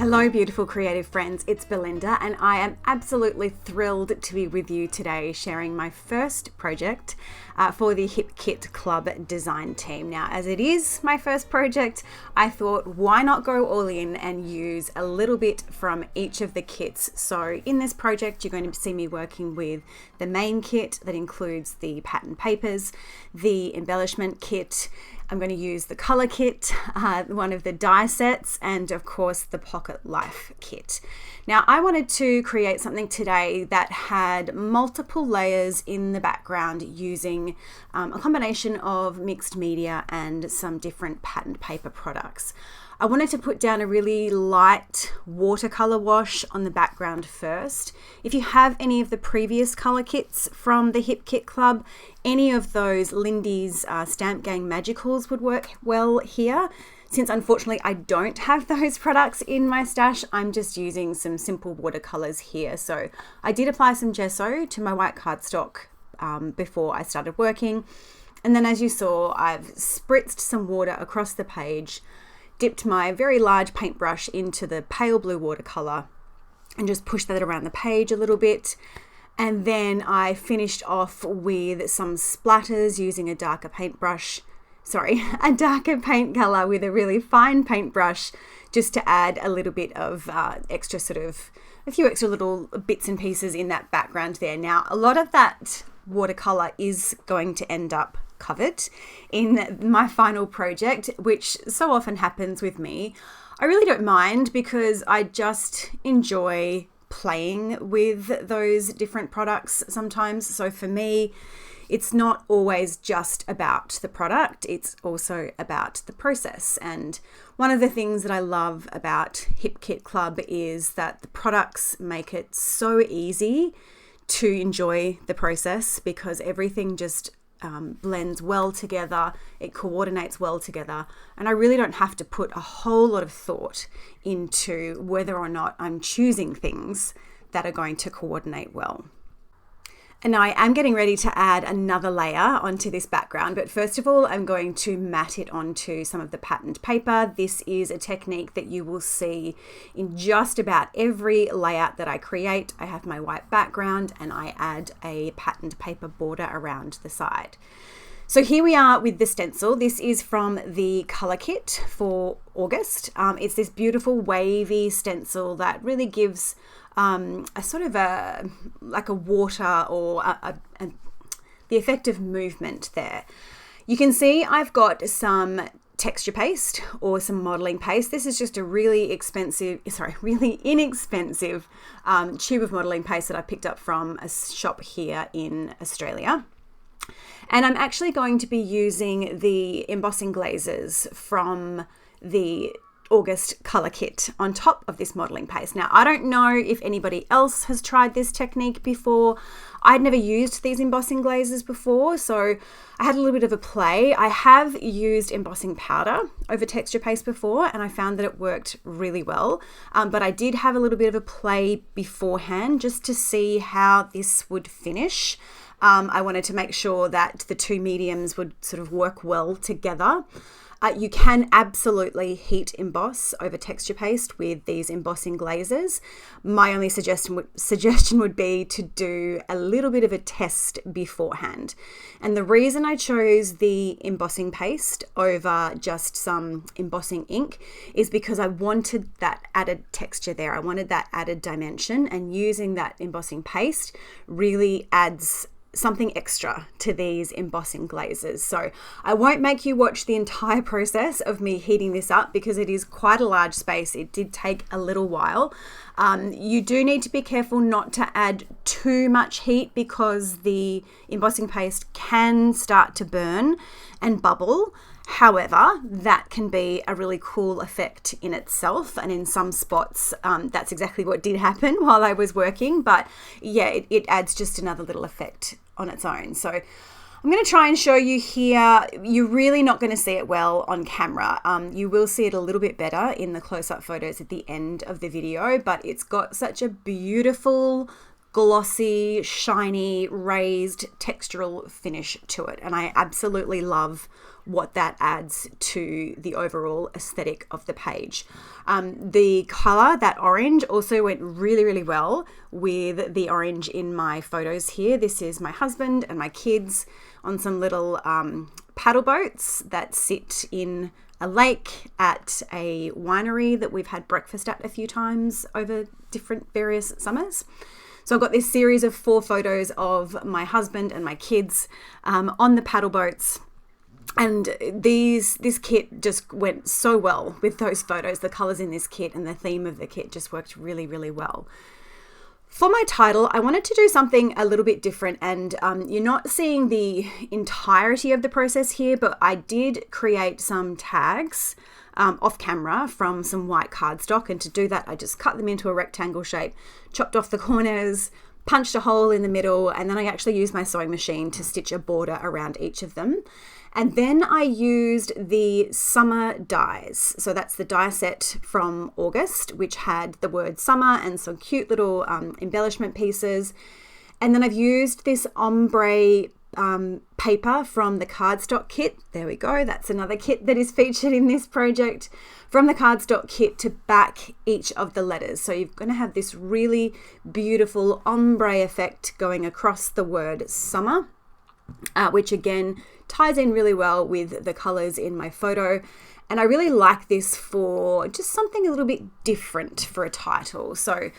Hello beautiful creative friends, it's Belinda and I am absolutely thrilled to be with you today sharing my first project for the Hip Kit Club design team. Now as it is my first project, I thought why not go all in and use a little bit from each of the kits. So in this project you're going to see me working with the main kit that includes the pattern papers, the embellishment kit, I'm going to use the color kit, one of the die sets, and of course the pocket life kit. Now I wanted to create something today that had multiple layers in the background using a combination of mixed media and some different patterned paper products. I wanted to put down a really light watercolor wash on the background first. If you have any of the previous color kits from the Hip Kit Club, any of those Lindy's Stamp Gang Magicals would work well here. Since unfortunately I don't have those products in my stash, I'm just using some simple watercolors here. So I did apply some gesso to my white cardstock before I started working. And then as you saw, I've spritzed some water across the page, dipped my very large paintbrush into the pale blue watercolor and just pushed that around the page a little bit. And then I finished off with some splatters using a darker paint color with a really fine paintbrush just to add a little bit of a few extra little bits and pieces in that background there. Now, a lot of that watercolor is going to end up covered in my final project, which so often happens with me. I really don't mind because I just enjoy playing with those different products sometimes. So for me, it's not always just about the product, it's also about the process. And one of the things that I love about Hip Kit Club is that the products make it so easy to enjoy the process because everything just blends well together, it coordinates well together, and I really don't have to put a whole lot of thought into whether or not I'm choosing things that are going to coordinate well. And now I am getting ready to add another layer onto this background, but first of all I'm going to mat it onto some of the patterned paper. This is a technique that you will see in just about every layout that I create. I have my white background and I add a patterned paper border around the side. So here we are with the stencil. This is from the color kit for August. It's this beautiful wavy stencil that really gives a sort of like a water or the effect of movement there. You can see I've got some texture paste or some modeling paste. This is just a really inexpensive tube of modeling paste that I picked up from a shop here in Australia. And I'm actually going to be using the embossing glazes from the August color kit on top of this modeling paste. Now, I don't know if anybody else has tried this technique before. I'd never used these embossing glazes before, so I had a little bit of a play. I have used embossing powder over texture paste before, and I found that it worked really well. But I did have a little bit of a play beforehand just to see how this would finish. I wanted to make sure that the two mediums would sort of work well together. You can absolutely heat emboss over texture paste with these embossing glazes. My only suggestion would be to do a little bit of a test beforehand. And the reason I chose the embossing paste over just some embossing ink is because I wanted that added texture there. I wanted that added dimension, and using that embossing paste really adds something extra to these embossing glazes. So I won't make you watch the entire process of me heating this up because it is quite a large space. It did take a little while. You do need to be careful not to add too much heat because the embossing paste can start to burn and bubble. However, that can be a really cool effect in itself, and in some spots that's exactly what did happen while I was working. But yeah, it adds just another little effect on its own. So I'm going to try and show you here. You're really not going to see it well on camera. You will see it a little bit better in the close-up photos at the end of the video, but it's got such a beautiful glossy, shiny, raised textural finish to it. And I absolutely love what that adds to the overall aesthetic of the page. The color, that orange, also went really, really well with the orange in my photos here. This is my husband and my kids on some little paddle boats that sit in a lake at a winery that we've had breakfast at a few times over different various summers. So I've got this series of 4 photos of my husband and my kids on the paddle boats. And this kit just went so well with those photos. The colors in this kit and the theme of the kit just worked really, really well. For my title, I wanted to do something a little bit different, and you're not seeing the entirety of the process here, but I did create some tags off camera from some white cardstock, and to do that, I just cut them into a rectangle shape, chopped off the corners, punched a hole in the middle, and then I actually used my sewing machine to stitch a border around each of them. And then I used the summer dies. So that's the die set from August, which had the word summer and some cute little embellishment pieces. And then I've used this ombre paper from the Cardstock Kit. There we go. That's another kit that is featured in this project, from the Cardstock Kit, to back each of the letters. So you're going to have this really beautiful ombre effect going across the word summer, which again ties in really well with the colors in my photo. And I really like this for just something a little bit different for a title. So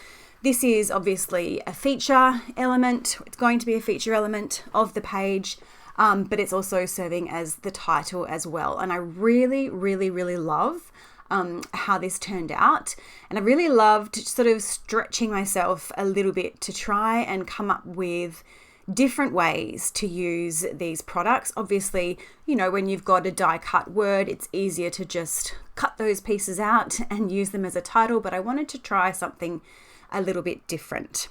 this is obviously a feature element. It's going to be a feature element of the page, but it's also serving as the title as well. And I really, really, really love how this turned out. And I really loved sort of stretching myself a little bit to try and come up with different ways to use these products. Obviously, you know, when you've got a die cut word, it's easier to just cut those pieces out and use them as a title, but I wanted to try something a little bit different.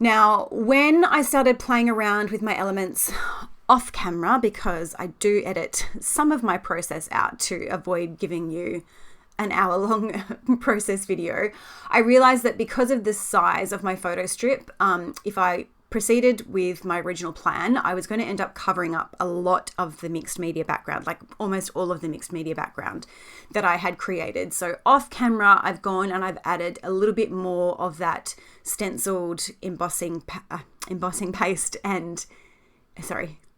Now, when I started playing around with my elements off camera, because I do edit some of my process out to avoid giving you an hour-long process video, I realized that because of the size of my photo strip, if I proceeded with my original plan, I was going to end up covering up a lot of the mixed media background, like almost all of the mixed media background that I had created. So off camera, I've gone and I've added a little bit more of that stenciled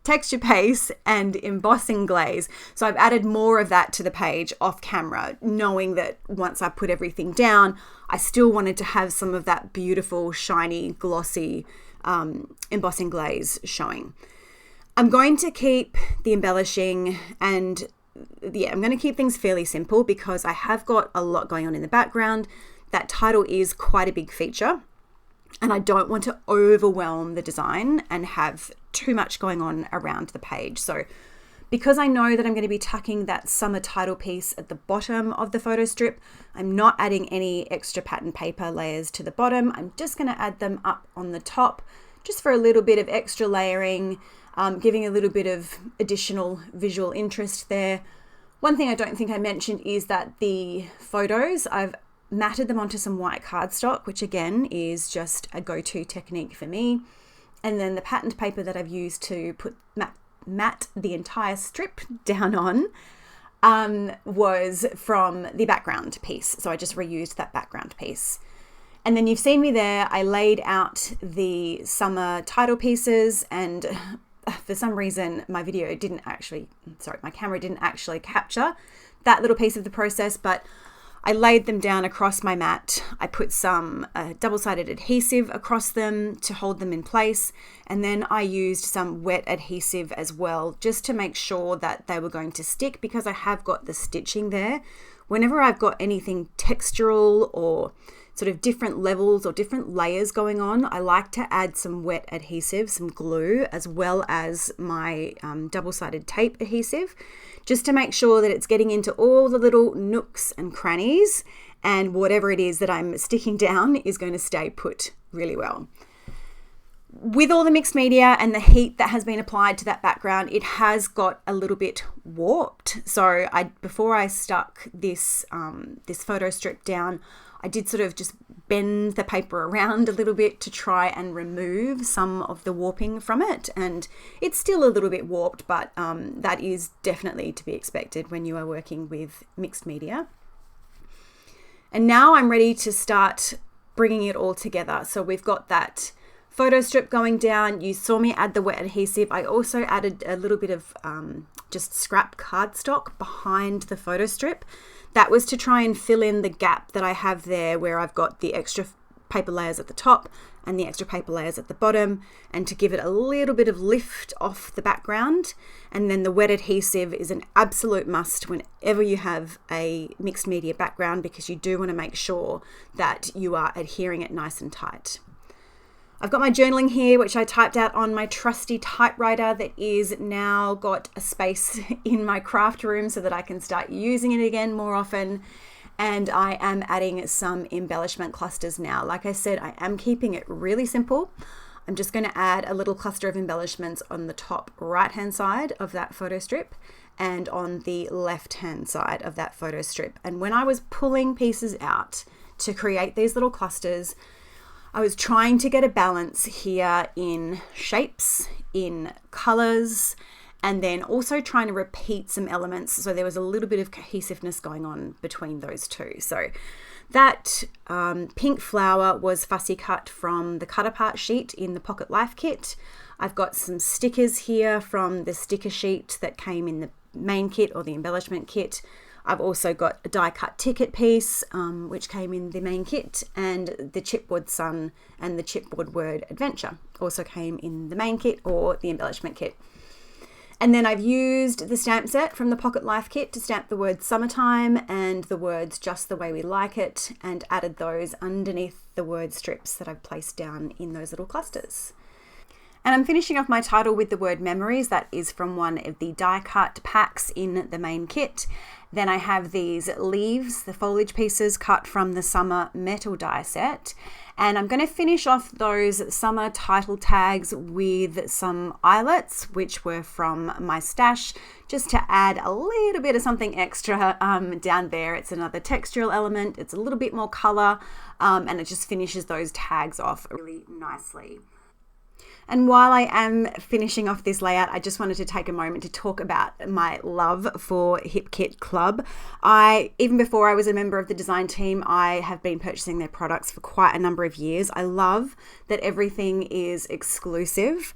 texture paste and embossing glaze. So I've added more of that to the page off camera, knowing that once I put everything down, I still wanted to have some of that beautiful, shiny, glossy embossing glaze showing. I'm going to keep the embellishing, and I'm going to keep things fairly simple because I have got a lot going on in the background. That title is quite a big feature, and I don't want to overwhelm the design and have too much going on around the page. So because I know that I'm going to be tucking that summer title piece at the bottom of the photo strip, I'm not adding any extra pattern paper layers to the bottom. I'm just going to add them up on the top just for a little bit of extra layering, giving a little bit of additional visual interest there. One thing I don't think I mentioned is that the photos, I've matted them onto some white cardstock, which again is just a go-to technique for me. And then the patterned paper that I've used to put matte the entire strip down on was from the background piece. So I just reused that background piece. And then you've seen me there. I laid out the summer title pieces, and for some reason my camera didn't actually capture that little piece of the process, but I laid them down across my mat. I put some double-sided adhesive across them to hold them in place. And then I used some wet adhesive as well, just to make sure that they were going to stick, because I have got the stitching there. Whenever I've got anything textural or sort of different levels or different layers going on, I like to add some wet adhesive, some glue, as well as my double-sided tape adhesive, just to make sure that it's getting into all the little nooks and crannies, and whatever it is that I'm sticking down is going to stay put really well. With all the mixed media and the heat that has been applied to that background, it has got a little bit warped. So before I stuck this photo strip down, I did sort of just bend the paper around a little bit to try and remove some of the warping from it. And it's still a little bit warped, but that is definitely to be expected when you are working with mixed media. And now I'm ready to start bringing it all together. So we've got that photo strip going down. You saw me add the wet adhesive. I also added a little bit of just scrap cardstock behind the photo strip. That was to try and fill in the gap that I have there where I've got the extra paper layers at the top and the extra paper layers at the bottom, and to give it a little bit of lift off the background. And then the wet adhesive is an absolute must whenever you have a mixed media background, because you do want to make sure that you are adhering it nice and tight. I've got my journaling here, which I typed out on my trusty typewriter that is now got a space in my craft room so that I can start using it again more often. And I am adding some embellishment clusters now. Like I said, I am keeping it really simple. I'm just going to add a little cluster of embellishments on the top right-hand side of that photo strip and on the left-hand side of that photo strip. And when I was pulling pieces out to create these little clusters, I was trying to get a balance here in shapes, in colors, and then also trying to repeat some elements. So there was a little bit of cohesiveness going on between those two. So that pink flower was fussy cut from the cut apart sheet in the Pocket Life kit. I've got some stickers here from the sticker sheet that came in the main kit or the embellishment kit. I've also got a die cut ticket piece, which came in the main kit, and the chipboard sun and the chipboard word adventure also came in the main kit or the embellishment kit. And then I've used the stamp set from the Pocket Life kit to stamp the word summertime and the words just the way we like it, and added those underneath the word strips that I've placed down in those little clusters. And I'm finishing off my title with the word memories. That is from one of the die cut packs in the main kit. Then I have these leaves, the foliage pieces cut from the summer metal die set. And I'm going to finish off those summer title tags with some eyelets, which were from my stash, just to add a little bit of something extra down there. It's another textural element. It's a little bit more color, and it just finishes those tags off really nicely. And while I am finishing off this layout, I just wanted to take a moment to talk about my love for Hip Kit Club. Even before I was a member of the design team, I have been purchasing their products for quite a number of years. I love that everything is exclusive.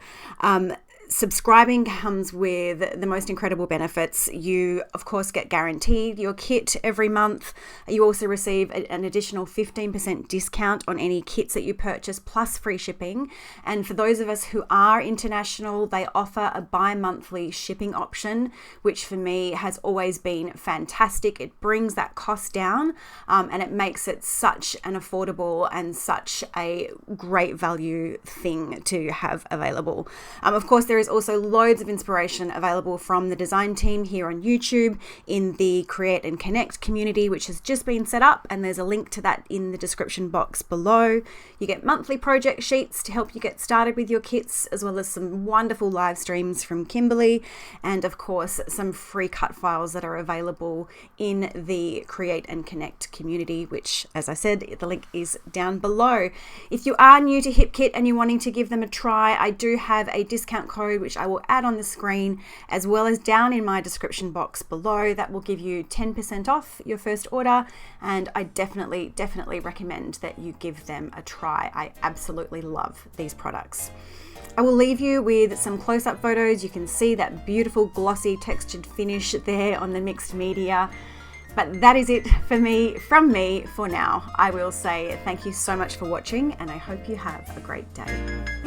Subscribing comes with the most incredible benefits. You, of course, get guaranteed your kit every month. You also receive an additional 15% discount on any kits that you purchase, plus free shipping. And for those of us who are international, they offer a bi-monthly shipping option, which for me has always been fantastic. It brings that cost down, and it makes it such an affordable and such a great value thing to have available. Of course, there is also loads of inspiration available from the design team here on YouTube in the Create and Connect community, which has just been set up, and there's a link to that in the description box below. You get monthly project sheets to help you get started with your kits, as well as some wonderful live streams from Kimberly, and of course some free cut files that are available in the Create and Connect community, which, as I said, the link is down below. If you are new to Hip Kit and you're wanting to give them a try, I do have a discount code which I will add on the screen as well as down in my description box below. That will give you 10% off your first order, and I definitely recommend that you give them a try. I absolutely love these products. I will leave you with some close-up photos. You can see that beautiful glossy textured finish there on the mixed media. But that is it from me for now. I will say thank you so much for watching, and I hope you have a great day.